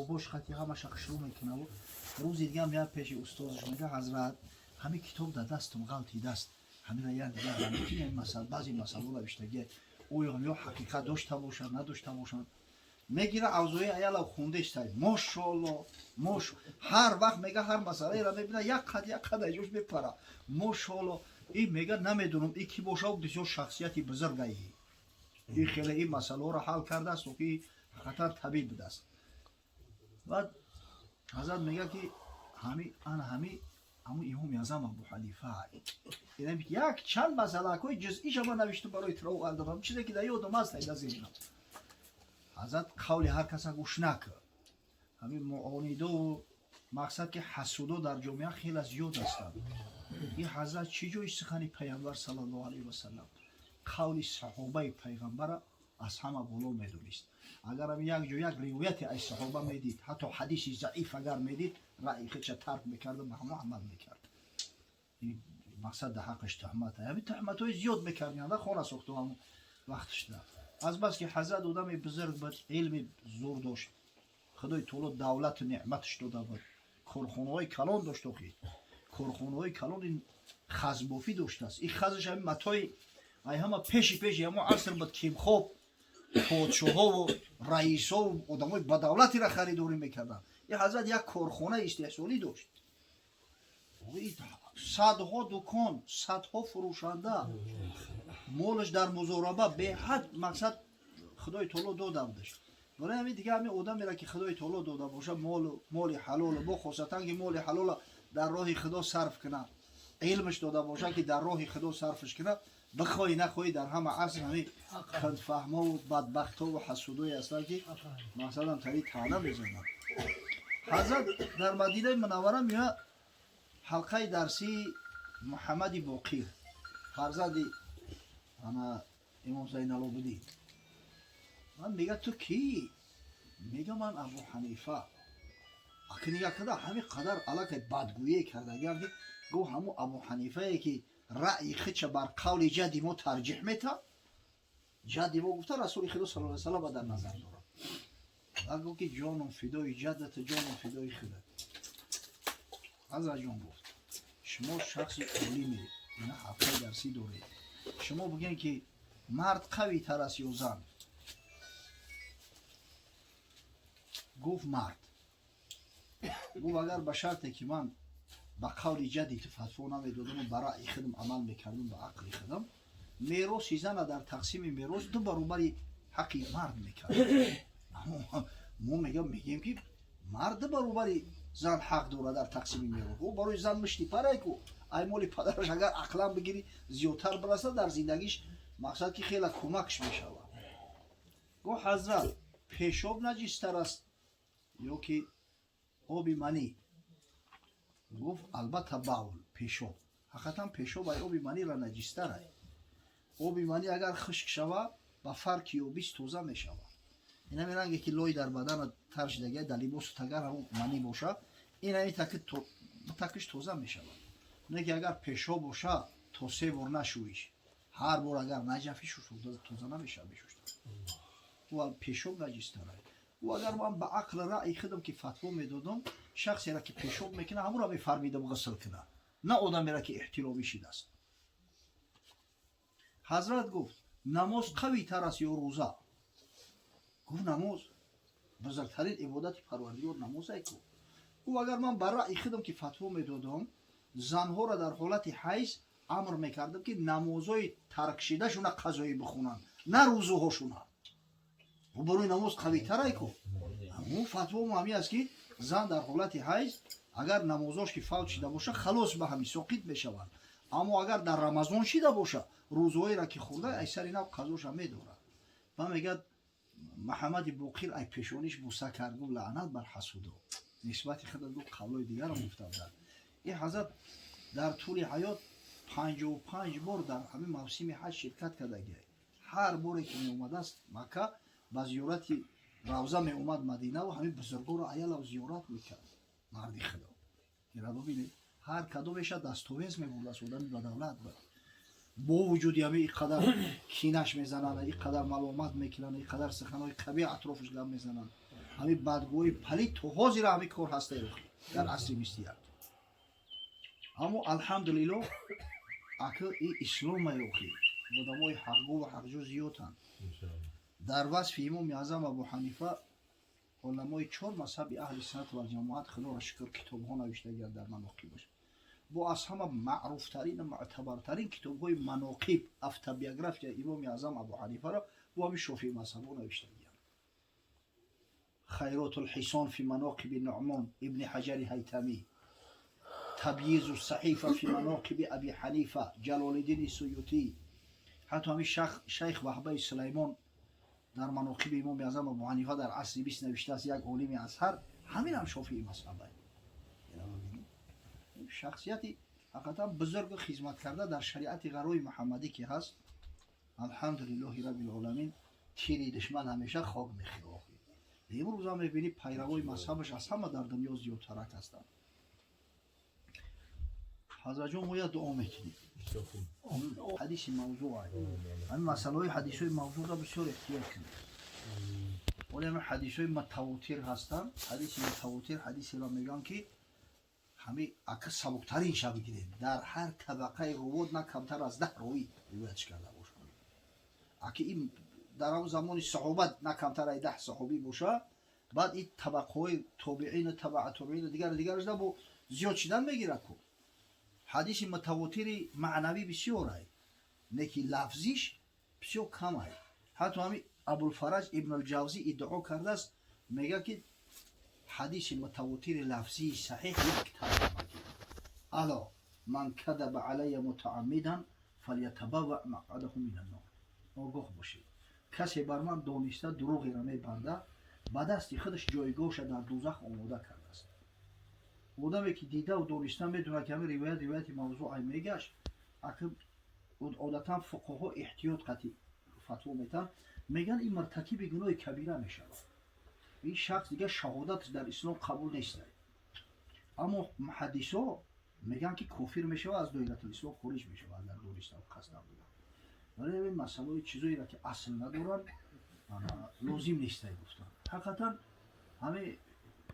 бош хати ҳамаша қишру мекунаву рӯзи дигам як пеши устозаш мега ҳазрат ҳамин китоб дар дастум ғалти даст ҳамина як дига ҳамин масал баъзи масалҳо навиштаги оё ё ҳақиқат дошта бошад надошта бошад мегира авзои аяла хунда истай мошоалло мош ҳар вақт мега ҳар масъалаеро мебина як қад аҷош мепара мошоалло ин мега намедонам ин ки бошад бисёр шахсияти бузургаи ин хеле ин масъалаҳоро ҳал кардааст ки ҳақиқатан табиб будааст баъд ҳазрат мега ки ҳами имом язам абу ҳанифа як чанд масъалаҳои ҷузъиша ман навишту барои тироғ кардам чизе ки дар ёдам аст дар зеҳнам ҳазрат қавли ҳар каса гӯш накард ҳамин муонидо мақсад ки ҳасудо дар ҷомеа хеле зиёд ҳастанд ин ҳазрат чӣ ҷои сухани пайғамбар саллаллоҳу алайҳи васаллам қавли саҳобаи пайғамбара аз ҳама боло медонист агар ҳам як ҷо як ривояте аз саҳоба медид ҳатто ҳадиси заиф агар медид раъи худша тарк мекард ба ҳама амал мекард ин мақсад дар ҳаққаш туҳмат ҳамин туҳматҳои зиёд мекарданд хона сохту ҳамон вақташда аз бас ки ҳазрат одами бузург буд илми зур дошт худои таоло давлату неъматаш дода буд корхонаҳои калон дошт охи корхонаҳои калон ин хазбофӣ доштааст ин хазаш ҳамин матои ай ҳама пеши ҳамон аср буд кимхоб подшоҳову раисову одамои бадавлатиро харидорӣ мекарданд ин ҳазрат як корхонаи истеҳсолӣ дошт садҳо дукон садҳо фурӯшанда молаш дар музораба беҳад мақсад худои таоло дода будаш барои ҳамин дига ҳамин одамеро ки худои таоло дода бошад моли ҳалолу бо хосатан ки моли ҳалола дар роҳи худо сарф кунад илмаш дода бошад ки дар роҳи худо сарфш кунад бихоҳӣ нахоҳӣ дар ҳама аср ҳамин худфаҳмову бадбахтову ҳасудое ҳастанд ки мақсадам тари таъна мезананд ҳазрат дар мадинаи мунаввара меояд ҳалқаи дарсии муҳаммади боқир фарзанди имом зайналобидин ман мега ту кӣ мега ман абу ҳанифа акнига када ҳамин қадар аллакай бадгӯие кардагиам ки гӯҳ ҳамун абу ҳанифае ки раъи худша бар қавли ҷадди мо тарҷиҳ метавад ҷадди мо гуфта расули худо саллаллоҳу алайҳи ва саллам дар назар дорад ва гуфт ки ҷонум фидои ҷаддату ҷонум фидои худат ҳазрат ҷон гуфт шумо шахси олиме ина ҳалқаи дарсӣ доред шумо бигӯед ки мард қавитар аст ё зан гуфт мард гуфт агар ба шарте ки ман ба қавли ҷадди ту фатво намедодам ба раъи худам амал мекардам ба ақли худам мероси зана дар тақсими мерос ду баробари ҳаққи мард мекардам мо мегем ки мард ду баробари зан ҳақ дорад дар тақсими мерос о барои зан мушти парайку ай моли падараш агар ақлан бигири зиёдтар бираса дар зиндагиш мақсад ки хеле кӯмакш мешавад гӯҳ ҳазрат пешоб наҷистар аст ё ки оби манӣ гуфт албатта баул пешоб ҳақиқатан пешоб ай оби манира наҷистарай оби манӣ агар хушк шавад ба фарки ёбис тоза мешавад ин ҳамин ранге ки лои дар бадана тар шидагия дар либосу тагар ҳамун манӣ бошад ин ҳамин такиш тоза мешавад не ки агар пешоб бошад то 3 бор нашӯиш ҳар бор агар наҷафӣ тоза намешавад бешушта пешоб наҷистарай ӯ агар ман ба ақл раъи худам ки фатво медодам шахсеро ки пешоб мекунад ҳамонро мефармидам ғусл кунад на одамеро ки эҳтиломӣ шидааст ҳазрат гуфт намоз қавитар аст ё рӯза гуфт намоз бузургтарин ибодати парвардигор намозай ку ӯ агар ман ба раъи худам ки фатво медодам занҳоро дар ҳолати ҳайз амр мекардам ки намозҳои таркшидашуна қазоӣ бихонанд на рӯзуҳошуна барои намоз қавитарай ку ҳамун фатво ҳамин аст ки зан дар ҳолати ҳайз агар намозош ки фавт шида боша халос ба ҳамин соқит мешаванд аммо агар дар рамазон шида боша рӯзҳоеро ки хӯрда ай сари нав қазоша медорад ва мегӯяд муҳаммади боқир ай пешониш буса кард гуфт лаънат бар ҳасудо нисбати худат гуфт қавлои дигарро гуфта буданд ин ҳазрат дар тӯли ҳаёт 55 бор дар ҳамин мавсими ҳаҷ ширкат кардагиай ҳар боре ки меомадааст макка ба зиёрати равза меомад мадинаву ҳамин бузургоро аялав зиёрат мекард марди худо ира бибинед ҳар кадомеша дастовез мебурдаст одами бадавлат буд бо вуҷуди ҳамин ин қадар кинаш мезананд ин қадар маломат мекунанд ин қадар суханҳои қабиҳ атрофаш гап мезананд همین بدگوی پلید تو حاضر همین کار هسته رو در عصر 21 اما الحمدلله اکه این اسلام یوخی بودمای حقو و حقجو زیادن در وصف امام اعظم ابو حنیفه علمای 4 مذهب اهل سنت و جماعت خدا شکر کتاب ها نوشته گرد در مناقب باشه با از همه معروف ترین و معتبر ترین کتاب های مناقب افتوبیوگرافی امام اعظم ابو حنیفه را با همین شافعی مذهب ها نوشته گرد خیرات الحسان فی مناقب نعمان ابن حجر هیثمی تبییض الصحیفه فی مناقب ابی حنیفه جلال الدین سیوطی حتی همین شیخ وهبه سلیمان در مناقب امام اعظم ابو حنیفه در عصر 20 نوشته است یک عالم ازهر همین هم شافعی مذهبه شخصیتی حقیقتا بزرگ خدمت کرده در شریعت غرای محمدی که هست الحمدلله رب العالمین تیری دشمن همیشه خاک میخوره امروز هم میبینی پیروای مذهبش از همه در دنیا زیادترک هستند حضرت جان ما دعا میکنیم حدیث موضوع همین مسئله های حدیث های موضوع را بسیار احتیاط کنیم ولی همین حدیث های متواتر هستند حدیث متواتر حدیثی را میگن که همین اکه سبکترین شا بگیریم در هر طبقه رواد نه کمتر از 10 راوی روایتش کرده باشه اکه این در اون زمان صحابت نه کمتر از 10 صحابی باشه بعد این طبقه های تابعین تبع تابعین دیگرش ده با زیاد شدن میگیره که حدیث متواتر معنوی بسیار است نکی لفظیش بسیار کم است حتی همین ابوالفرج ابن الجوزی ادعا کرده است میگه که حدیث متواتر لفظی صحیح یک طبقه الا من کذب علی متعمدا فلیتبوأ مقعده من النار آگاه باشید کسی بر من دانسته دروغی را میبنده به دست خودش جایگاهش در دوزخ آماده کرده است آدمی که دیده و دانسته میدونه که همین روایت موضوع میگشت اگه عادتا فقها احتیاط قطعی فتوا میتن میگن این مرتکب گناه کبیره میشه این شخص دیگه شهادت در اسلام قبول نیست اما محدثا میگن که کافر میشه و از دایره اسلام خارج میشه و در دانسته و قصد نبوده ولی این مسئله چیزایی را که اصل ندارن لازم نیست گفتن حقیقتا همه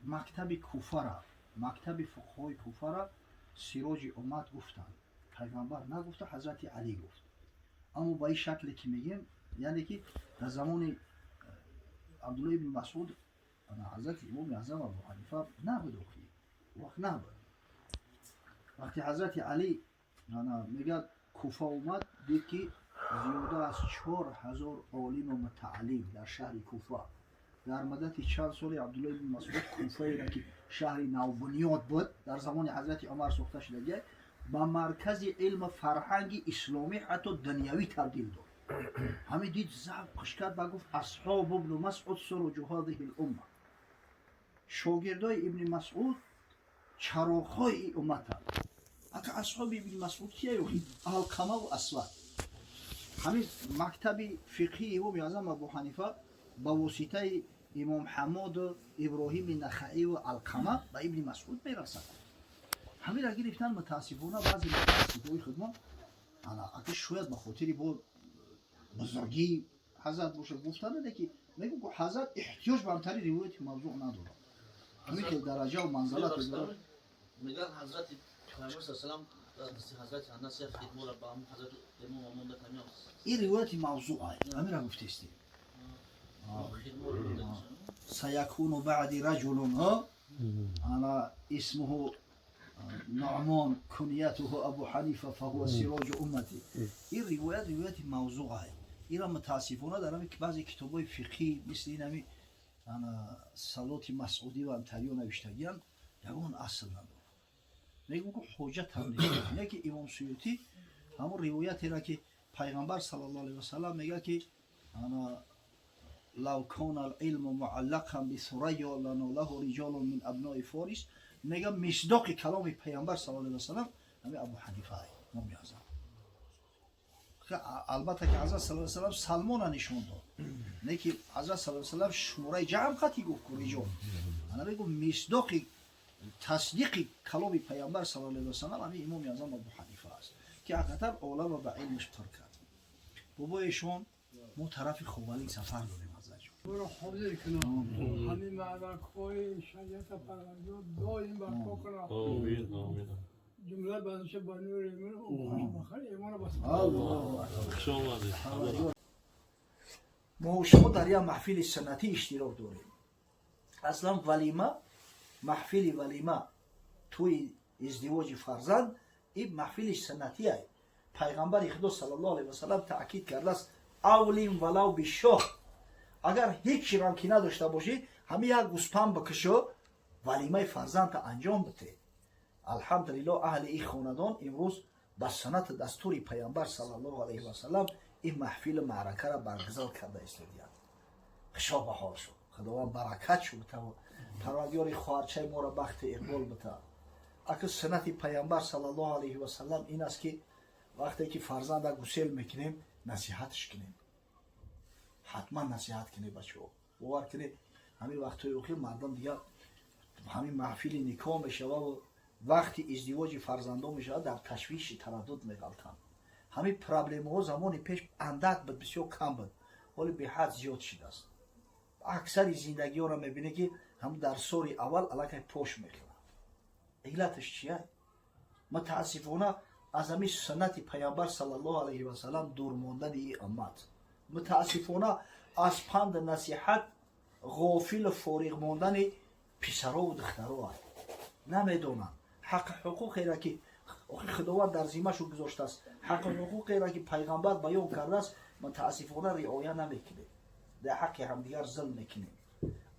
مکتب کوفه را مکتب فقهای کوفه را سراج امت گفتن پیغمبر نگفته حضرت علی گفت اما با این شکلی که میگیم یعنی که در زمان عبدالله بن مسعود حضرت امام اعظم ابو حنیفه نبود وقت نبود وقتی حضرت علی میگه کوفه اومد دید که زیاده از 4000 عالم و متعلم در شهر کوفه در مدت چند سال عبدالله بن مسعود کوفه را که شهر نوبنیاد بود در زمان حضرت عمر ساخته شده با مرکز علم فرهنگ اسلامی حتی دنیوی تبدیل داد همین دید ذوقش کرد و گفت اصحاب ابن مسعود سروج هذه الامه شاگردای ابن مسعود چراغ‌های امتند اگه اصحاب ابن مسعود کیه علقمه و اسود همین مکتب فقهی امام اعظم ابو حنیفه با واسطه امام حماد و ابراهیم نخعی و علقمه به ابن مسعود میرسد همین را گرفتن متاسفانه بعضی متاسفای خودمان اگه شاید به خاطر با بزرگی حضرت باشه گفتن ده که میگم که حضرت احتیاج به امتری روایت موضوع نداره همین که درجه و منزلت داره میگن حضرت پیامبر صلی الله علیه و سلم حضرت انس خدمت را با حضرت امام امام ده کامیاب این روایت موضوع است همین را گفته است سيكون بعد رجل أنا اسمه نعمان كنيته أبو حنيفة فهو سراج أمتي این روایت موضوع است این را متاسفانه دارم که بعضی کتاب‌های فقهی مثل این همی صلات مسعودی و انتریو نوشتگیان یکون اصل نداره میگم که حجت هم نیست نه که امام سیوطی همون روایتی را که پیغمبر صلی الله علیه و سلم میگه که لو كان العلم معلقا بثريا لناله رجال من ابناء فارس میگه مصداق کلام پیامبر صلی الله علیه و سلم همین ابو حنیفه امام اعظم البته که حضرت صلی الله علیه و سلم سلمان نشون داد نه که حضرت صلی الله علیه و سلم شماره جمع قطعی گفت رجال انا میگم مصداق تصدیق کلام پیامبر صلی الله علیه و سلم همین امام اعظم ابو حنیفه است که حقیقتا عالم و به علمش پر کرد بابایشون ما طرف خوبالی سفر داریم حضرت جان برو حوض کنم همین مدرک‌های شریعت پروردگار دائم برپا کنم آمین آمین جمله بندش با نور ایمان و خوش بخیر ایمان بس خوش آمدید ما و شما در یه محفل سنتی اشتراک داریم. اصلا محفل ولیمه توی ازدواج فرزند این محفل سنتی است. پیغمبر خدا صلی الله علیه و سلم تاکید کرده است اولین ولو بشاه، اگر هیچ رنگی نداشته باشی همین یک گوسپند بکشو ولیمه فرزند انجام بده. الحمدلله اهل این خاندان امروز به سنت دستور پیامبر صلی الله علیه و سلم این محفل معرکه را برگزار کرده است. خوشا به حال شد، خداوند برکت شد پروردگار خواهرچه ما را بخت اقبال بده. اگر سنت پیامبر صلی الله علیه و سلم این است که وقتی که فرزند گسل میکنیم نصیحتش کنیم، حتما نصیحت کنیم بچه‌ها. باور کنید همین وقتای اخیر مردم دیگه همین محفل نکاح میشه و وقتی ازدواج فرزندان میشه در تشویش تردد میغلطن. همین پرابلم ها زمان پیش اندک بود، بسیار کم بود، ولی به حد زیاد شده است. اکثر زندگی ها را میبینه که هم در سال اول علاقه پوش میکنه. علتش چیه؟ متاسفانه از همین سنت پیامبر صلی الله علیه و سلم دور ماندن این امت، متاسفانه از پند نصیحت غافل فارغ ماندن پسرها و دخترها است. نمیدونن حق حقوقی را که خداوند در ذمه شو گذاشته است، حق حقوقی را که پیغمبر بیان کرده است متاسفانه رعایت نمیکنه، در حق همدیگر ظلم میکنه.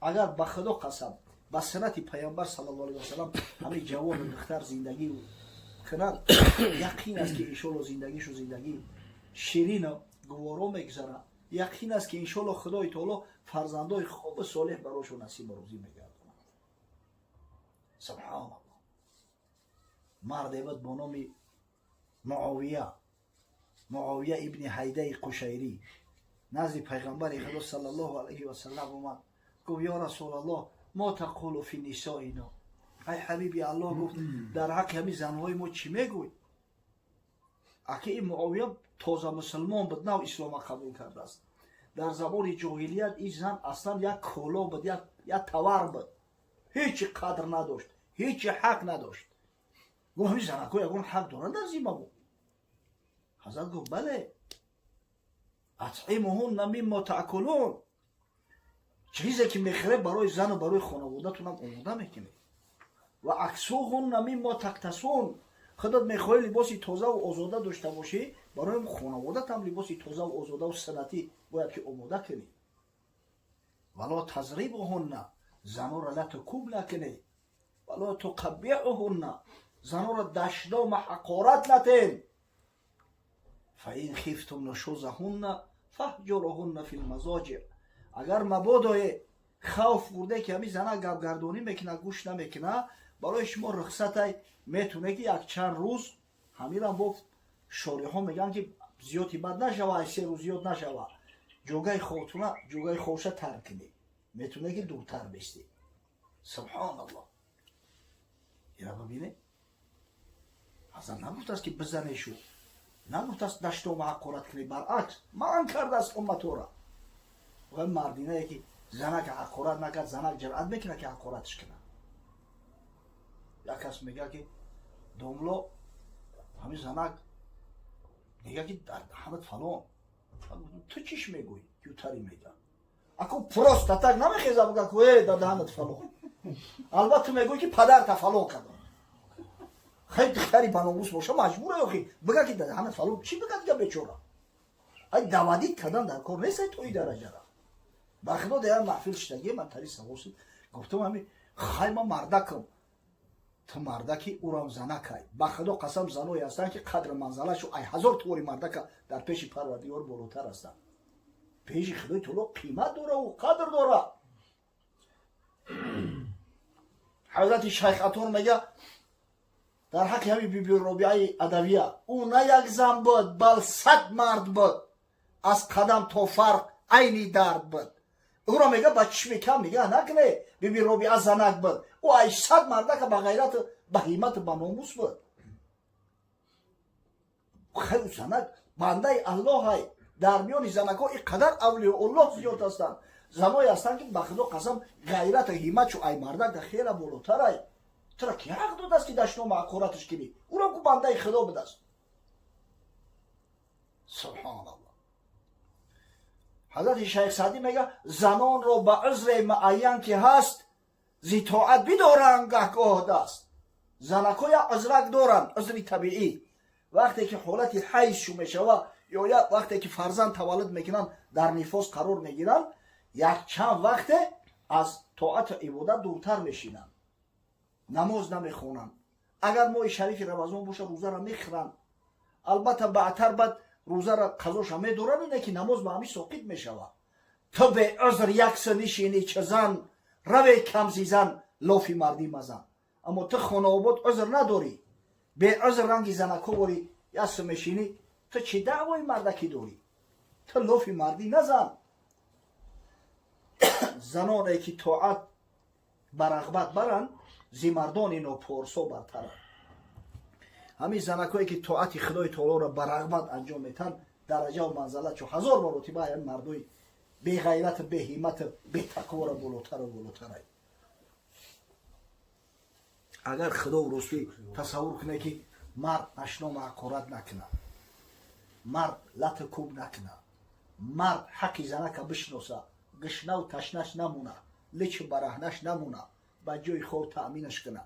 اگر به خدا قسم به سنت پیامبر صلی الله علیه و سلم همین جوان و دختر زندگی کنند یقین است که انشالله زندگیشو زندگی شیرین و گوارا میگذره. یقین است که انشالله خدای تعالی فرزندای خوب و صالح براشون نصیب و روزی میگردونه. سبحان الله. مردی بود با نام معاویه ابن حیده قشیری نزد پیغمبر خدا صلی الله علیه و سلم اومد، گفت یا رسول الله ما تقول فی نسائنا، ای حبیبی الله گفت در حق همین زنهای ما چی میگوی؟ اگه این معاویه تازه مسلمان بود، نو اسلام قبول کرده است. در زمان جاهلیت این زن اصلا یک کالا بود، یک تور بود، هیچ قدر نداشت، هیچ حق نداشت. گفت همین زنکو یکون حق دارن در ذمه ما؟ حضرت گفت بله، اطعموهن مما تاکلون، چیزی که میخوره برای زن و برای خانواده‌تون هم آماده میکنه. و اکسوهن مما تکتسون، خودت میخوای لباسی تازه و آزاده داشته باشی، برای خانواده‌ت هم لباسی تازه و آزاده و سنتی باید که آماده کنی. ولا تضربوهن، زنها را لتکوب نکنی، ولا تقبحوهن، زنها را دشنام و حقارت نتین. فإن خفتم نشوزهن فاهجروهن فی المضاجع، اگر مبادا خوف بوده که همین زنها گپگردانی میکنه گوش نمیکنه، برای شما رخصت میتونه که یک چند روز همین هم با شاری ها میگن که زیادی بد نشوه، 3 روز زیاد نشوه، جوگه خودتونه جوگه خوشه ترک کنی، میتونه که دورتر بستی. سبحان الله. اینا ببینه اصلا نگفت است که بزنه شو، نگفت است دشت و حقارت کنی، برعکس من کرده است امت را. و مردینه یکی زنک حقارت نکرد، زنک جرأت میکنه که حقارتش کنه. یک کس میگه که دوملا همین زنک میگه که در دهنت فلان، تو چیش میگوی؟ یوتری میگه اکو پروستاتک نمیخیزه بگه که در دهنت فلان، البته میگوی که پدرت فلان کرده. خیلی دختری بناموس باشه مجبوره یخی بگه که در دهنت فلان، چی بگه دیگه بیچاره؟ ای دعوتی کردن در کار نیست توی درجه را. با خدا در محفل شدگی من تری سواسید گفتم همین خیلی مردکم، تو مردکی او را زنکای. با خدا قسم زنوی هستن که قدر منزله شو ای هزار طوری مردک در پیش پروردگار بالاتر هستن. پیش خدای تعالی قیمت داره و قدر داره. حضرت شیخ اتون میگه در حق همین بی بی ربیعه ادویه، او نه یک زن بود بل 100 مرد بود، از قدم تا فرق عینی درد بود. او را میگه با چشم کم میگه نکنه بی بی ربیعه زنک بود، او 800 مرده که با غیرت بهیمت با ناموس بود. خیلی زنک بنده الله های در میان زنک ها اینقدر اولیاء الله زیاد هستند. زنایی هستند که بخدا قسم غیرت و همت و ای مردک در خیلی بالاتره. ترا کی حق داده است که دشنو معقورتش کنی؟ او را که بنده خدا بدست. سبحان الله. حضرت شیخ سعدی میگه زنان را به عذر معین که هست زی طاعت بدارن گهگاه دست. زنکا یا عذرک دارن، عذر طبیعی. وقتی که حالت حیض شو میشوه یا وقتی که فرزند تولد میکنن در نفاس قرار میگیرن یک چند وقت از طاعت عبادت دورتر میشینن، نماز نمیخونن. اگر ماه شریف رمضان باشه روزه را میخورن، البته بعدتر بعد روزه را قضاش هم میدارن، اینه که نماز به همین ساقط میشوه. تو به عذر یک سه نشینی چه زن روی کم زیزن لافی مردی مزن. اما تو خانه آباد عذر نداری، به عذر رنگی زنکو باری یک سه میشینی، تو چه دعوای مردکی داری؟ تو لافی مردی نزن. زنانی که طاعت برغبت برن زی مردان اینو پرسو برترن. همین زنکایی که طاعت خدای تعالی را برغبت انجام میتن درجه و منزلت چو 1000 مرتبه این مردای بی غیرت بی همت بی تقوا را بالاتر و بالاتر. اگر خدا و رسول تصور کنه که مرد اشنا معقورت نکنه، مرد لط کوب نکنه، مرد حقی زنک بشناسه، گشنه و تشنش نمونه، لچ برهنش نمونه، با جای خود تأمینش کنه.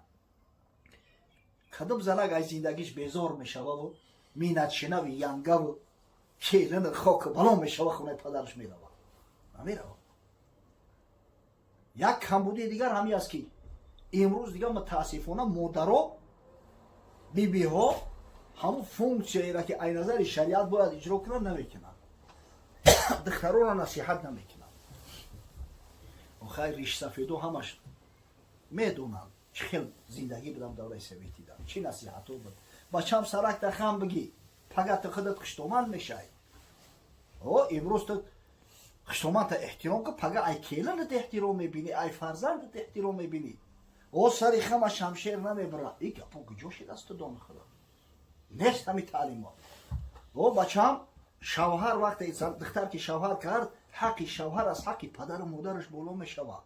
کدام زنک از زندگیش بیزار میشوه و مینت شنه و ینگه و کیلن خاک بلا میشوه خونه پدرش میروه نمیروه. یک کمبودی دیگر همی است که امروز دیگر متاسفانه مادرها بیبی ها همون فونکسیایی را که ای نظر شریعت باید اجرا کنن نمیکنن، دختران را نصیحت نمیکنن. و خیر ریش سفیدو همش میدونن چه خیلی زندگی بدم دوره سویتی دارم، چی نصیحتو بود بچم سرک در خم بگی پگت خودت خشتومن میشه. امروز تو خشتومن تا احترام که پگه ای کیلنت احترام میبینی، ای فرزندت احترام میبینی. سری خم شمشیر نمیبره. ای گپو کجاشی دست دان خدا نیست همی تعلیمات. بچم شوهر وقتی دختر که شوهر کرد حقی شوهر از حقی پدر و مادرش بالا میشوه.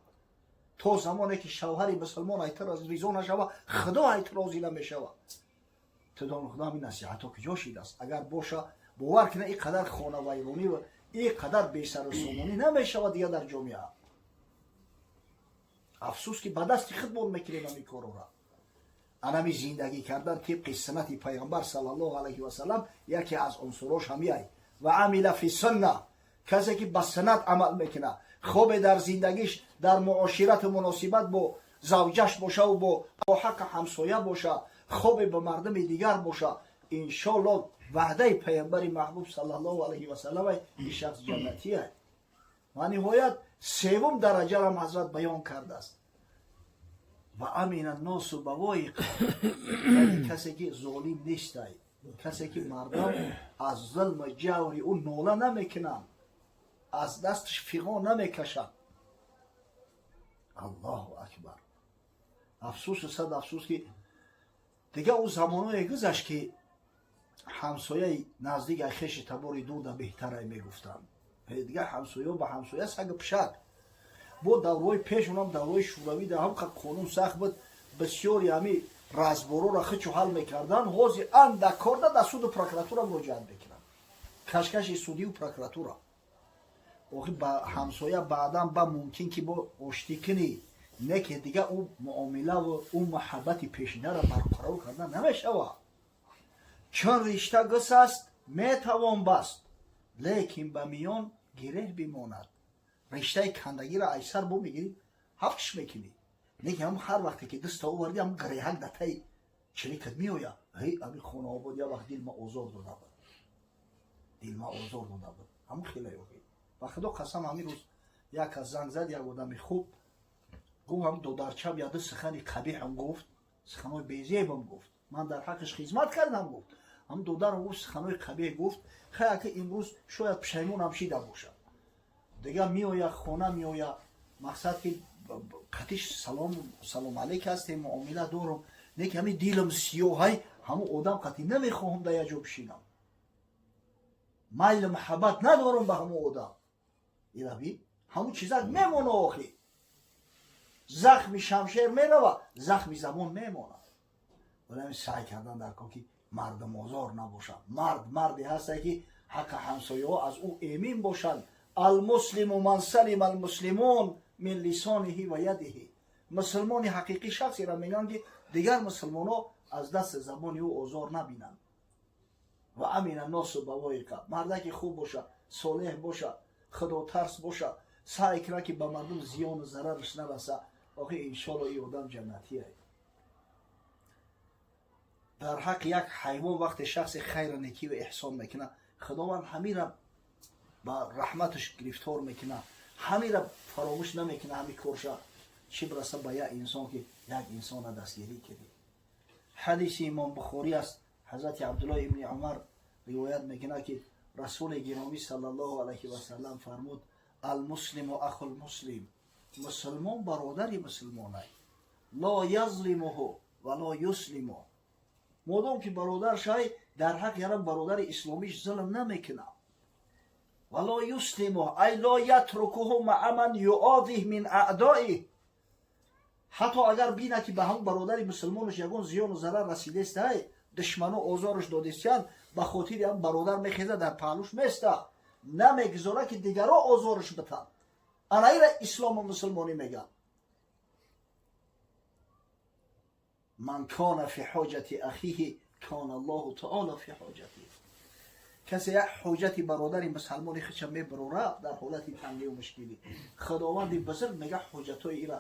تا زمانی که شوهری مسلمان اعتراض ریزو نشوه خدا اعتراضی نمیشوه. تو دان خدا همین نصیحت ها کجاشی دست. اگر باشه باور کنه اینقدر خانه ویرانی و اینقدر بی سر و سامانی نمیشوه دیگه در جامعه. افسوس که به دست خود میکنیم همی کارو را. انمی زندگی کردن طبق سنت پیغمبر صلی الله علیه و سلم یکی از عنصراش همیه و عمل فی سنه. کسی که به سنت عمل میکنه، خوب در زندگیش در معاشرت مناسبت با زوجش باشه و با حق همسایه باشه، خوب به مردم دیگر باشه، انشالله وعده پیغمبر محبوب صلی الله علیه و سلم این شخص جنتیه. و نهایت سوم درجه را حضرت بیان کرده است و امین الناس بوایق، یعنی کسی که ظالم نیست، کسی که مردم از ظلم و جوری اون ناله نمیکنن، از دستش فیغا نمیکشن. الله اکبر. افسوس صد افسوس که دیگه او زمانه گذشت که همسایه نزدیک خیش تباری دور ده بهتره میگفتن. دیگه همسایه با همسایه سگ پشک. با دورهای پیش اونم دورهای شوروی ده هم قانون سخت بود، بسیاری همی رزبارو را خچو حل میکردن، حوزی اندک کرده در سود پروکراتورا مراجعت میکنن، کشکش سودی و پروکراتورا. آخی با همسایه بعدم با ممکن که با آشتی کنی، نه که دیگه او معامله و او محبت پیشینه را برقرار کردن نمیشوه. چون رشته گس است میتوان بست، لیکن به میان گره بماند. رشته کندگی را ایسر بو میگیری حفظ میکنی، نه که هم هر وقتی که دست آوردی هم گریهک دتای چلیکت میویا. هی امی خونه آباد یا وقت دیل ما اوزار داده بود، دیل ما اوزار داده بود همون خیلی اوگی. و خدا قسم همین روز یک از زنگ زد، یک آدم خوب گفت هم دو درچه بیاده سخنی قبیح هم گفت، سخنای بیزیب هم گفت، من در حقش خدمت کردم گفت، هم دو در گفت سخنای قبیح گفت. خیلی که امروز شاید پشیمون هم شیده باشه دیگه، میویا خونه میویا مقصد که قطیش سلام علیک هستیم معامله دارم، نه که همین دیلم سیاه همون آدم قطعی نمیخواهم در یه جا بشینم، میل محبت ندارم به همون آدم. اینا بی همون چیزا میمونه آخی. زخم شمشیر میره، زخم زبون میمونه. ولی سعی کردن در که مردم آزار نباشن. مردی هست که حق همسایه ها از او امین باشن. المسلم من سلم المسلمون من لسانه و یده. مسلمان حقیقی شخصی را میگن که دیگر مسلمان ها از دست زبان او آزار نبینن. و امین الناس بوایق. مردی خوب باشه، صالح باشه، خدا ترس باشه، سعی کنه که به مردم زیان و ضررش نرسه. آخه انشالله این آدم جنتیه. در حق یک حیوان وقت شخص خیر نیکی و احسان میکنه، خداوند همین را با رحمتش گرفتار میکنه، همین را فراموش نمیکنه. همین کارشا چی برسه به یک انسان که یک انسان دستگیری کرده. حدیث امام بخاری است، حضرت عبدالله ابن عمر روایت میکنه که رسول گرامی صلی الله علیه و سلم فرمود: المسلم و اخو المسلم. مسلمان برادری مسلمان است، لا یظلمه ولا یسلمه. مادام که برادر شای در حق یارم برادر اسلامیش ظلم نمیکنه. ولا یسلمه ای لا یترکه مع من یعاذه من اعدائه. حتی اگر بینه که به هم برادر مسلمانش یگان زیان و ضرر رسیده است، دشمنو آزارش دادستیان، به خاطر هم برادر میخیزه در پهلوش میسته، نمیگذاره که دیگرها آزارش بتن. انا ایره اسلام و مسلمانی میگن. من کان فی حاجت اخیه کان الله تعالی فی حاجته. کسی یک حاجت برادری مسلمانی خودش میبره در حالت تنگی و مشکلی، خداوند بزرگ میگه حاجتای ایره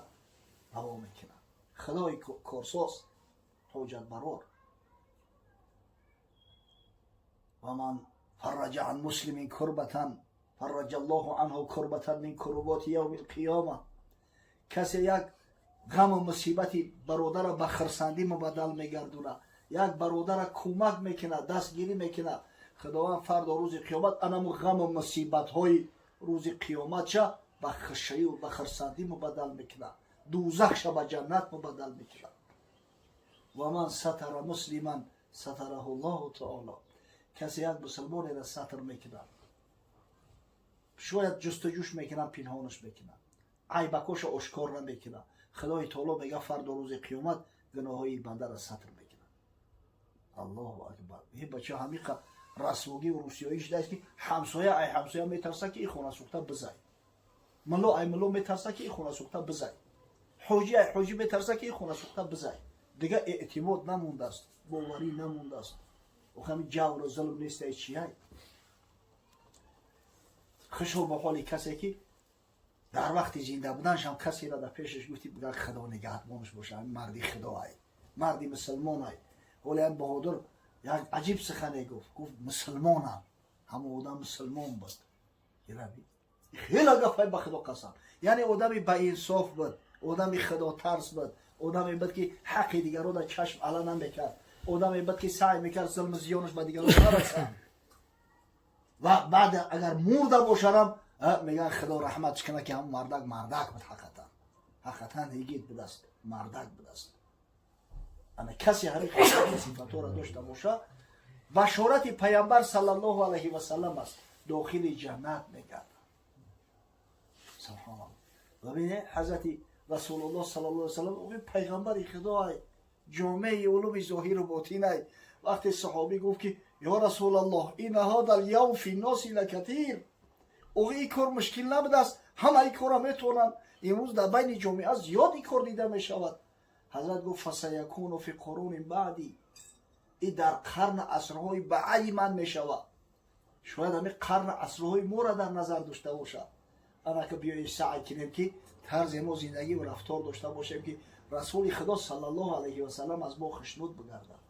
روا میکنه. خدای کارساز، حاجت برار. و من فرج عن مسلم کربتا فرج الله عنه کربتا من کربات یوم القیامه. کسی یک غم و مصیبتی برادر به خرسندی مبدل میگردونه، یک برادر کمک میکنه، دستگیری میکنه، خداوند فردا روز قیامت انم غم و مصیبت های روز قیامت چه به خشی و به خرسندی مبدل میکنه، دوزخش به جنت مبدل میکنه. و من ستر مسلما ستره الله تعالی. کسی یک مسلمان را ستر میکنه، شاید جستجوش میکنن، پنهانش میکنن، عیبکاش آشکار نمیکنه، خدای تعالی میگه فردا روز قیامت گناههای بنده را ستر میکنه. الله اکبر. این بچه همین رسوگی و روسیاییش دست که همسایه ای همسایه میترسه که این خونه سوخته بزای، ملا ای ملا میترسه که این خونه سوخته بزای، حاجی ای حاجی میترسه که این خونه سوخته بزای. دیگه اعتماد نمونده است، باوری نمونده است. و همین جور و ظلم نیست. ای چیه خشو به حال کسی که در وقت زنده بودنش هم کسی را در پیشش گفتی بگه خدا نگهبانش باشه، مردی خدا ای، مردی مسلمان ای. ولی هم بهادر یک عجیب سخنی گفت مسلمانم، همه آدم مسلمان بود. خیلی گفت به خدا قسم، یعنی آدمی با انصاف بود، آدمی خدا ترس بود، آدمی بود که حق دیگران را چشم علا نمیکرد، آدمی بود که سعی میکرد ظلم زیانش به دیگران نرسه. و بعد اگر مرده باشرم میگن خدا رحمتش کنه که هم مردک بود. حقیقتا دیگید بدست مردک بدست. اما کسی هر صفاتو را داشته باشه، بشارت پیامبر صلی الله علیه و سلم است، داخل جنت میگرد. سبحان الله. ببینید حضرت رسول الله صلی الله علیه و سلم پیغمبر خدا، جامعه علوم ظاهر و باطن. وقتی صحابی گفت که یا رسول الله این هذا اليوم فی الناس لکثیر، این کار مشکل نبوده است، همه این کار میتونن، امروز در بین جامعه زیاد این کار دیده میشود. حضرت گفت فسیکون فی قرون بعدی، این در قرن عصرهای بعدی من میشود. شاید همین قرن عصرهای ما را در نظر داشته باشد. اما که بیاییم سعی کنیم که طرز ما زندگی و رفتار داشته باشیم که رسول خدا صلی الله علیه و سلم از ما خوشنود بگردد،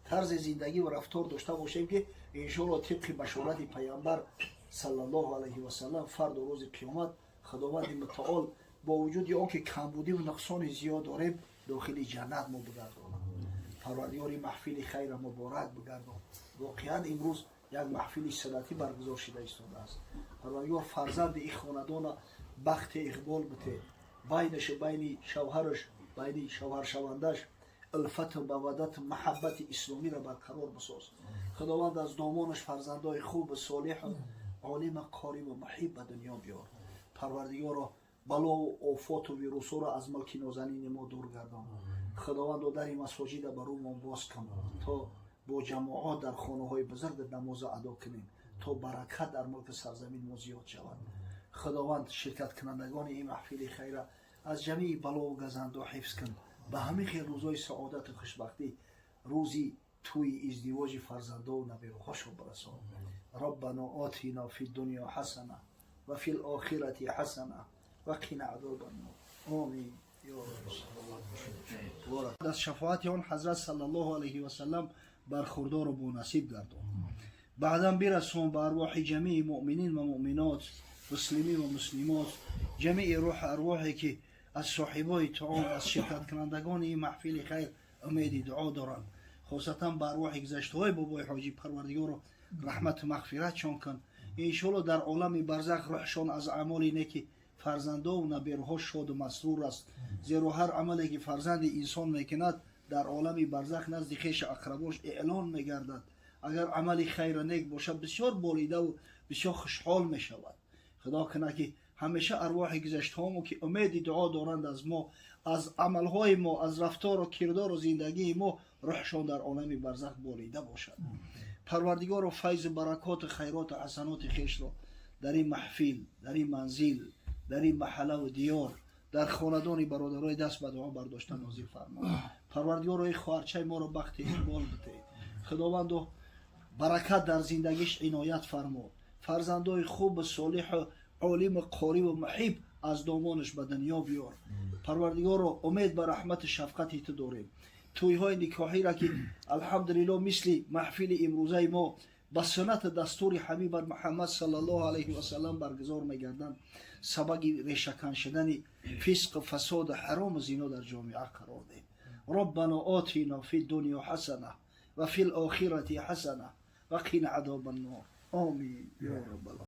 طرز زندگی و رفتار داشته باشیم که انشاءالله طبق بشارت پیامبر صلی الله علیه و سلم فردا روز قیامت خداوند متعال با وجود آنکه کمبودی و نقصان زیاد داریم داخل جنت ما بگرداند. پروردگار محفل خیر مبارک بگردان. واقعا امروز یک محفل سنتی برگزار شده است. پروردگار فرزند این خاندان بخت اقبال بده، بینش بین شوهرش، بین شوهر شوندش الفت و مودت محبت اسلامی را برقرار بساز. خداوند از دامانش فرزندای خوب صالح عالم قاری و محب به دنیا بیار. پروردگارا بلا و آفات و ویروسا را از ملک نازنین ما دور گردان. خداوند در این مساجد برای ما باز کن تا با جماعات در خانه های بزرگ نماز ادا کنیم تا برکت در ملک سرزمین ما زیاد شود. خداوند شرکت کنندگان این محفل خیر از جمیع بلا و گزند و حفظ کن. به همه خیر روزای سعادت و خوشبختی روزی توی ازدواج فرزنده و نبی و خوش برسان. ربنا آتینا فی الدنیا حسنه و فی الاخرة حسنه و قنا عذاب النار. آمین. از شفاعت آن حضرت صلی الله علیه و سلم برخوردار و بونصیب گردان. بعدا برسون به ارواح جمیع مؤمنین و مؤمنات، مسلمین و مسلمات، جمیع روح ارواحی که از صاحبای طعام، از شرکت کنندگان این محفل خیر امید دعا دارند. خاصتا به ارواح گذشته های بابای حاجی پروردگار رو رحمت و مغفرت شان کن. انشالله در عالم برزخ روحشان از اعمال نیکی فرزنده و نبیرها شاد و مسرور است. زیرا هر عملی که فرزند انسان میکند در عالم برزخ نزد خویش اقرباش اعلان میگردد. اگر عملی خیر و نیک باشد بسیار بالیده و بسیار خوشحال میشود. خدا کنه که همیشه ارواح گذشته هامو که امید دعا دارند از ما، از عملهای ما، از رفتار و کردار و زندگی ما، روحشان در عالم برزخ بالیده باشد. پروردگار و فیض برکات و خیرات و حسنات خویش را در این محفل، در این منزل، در این محله و دیار، در خاندان برادرای دست به دعا برداشتن نازل فرما. پروردگار ای خواهرچه ما را بخت اقبال بده. خداوند برکت در زندگیش عنایت فرما. فرزندای خوب و صالح و عالم قاری و محب از دامانش به دنیا بیار. پروردگار را امید به رحمت شفقتی تو داریم. توی های نکاحی را که الحمدلله مثل محفل امروزه ما به سنت دستور حبیب محمد صلی الله علیه و سلم برگزار میگردند، سبب ریشه‌کن شدن فسق و فساد و حرام و زنا در جامعه قرار ده. ربنا آتینا فی الدنیا حسنه و فی الاخرة حسنه و قنا عذاب النار. آمین یا رب العالمین.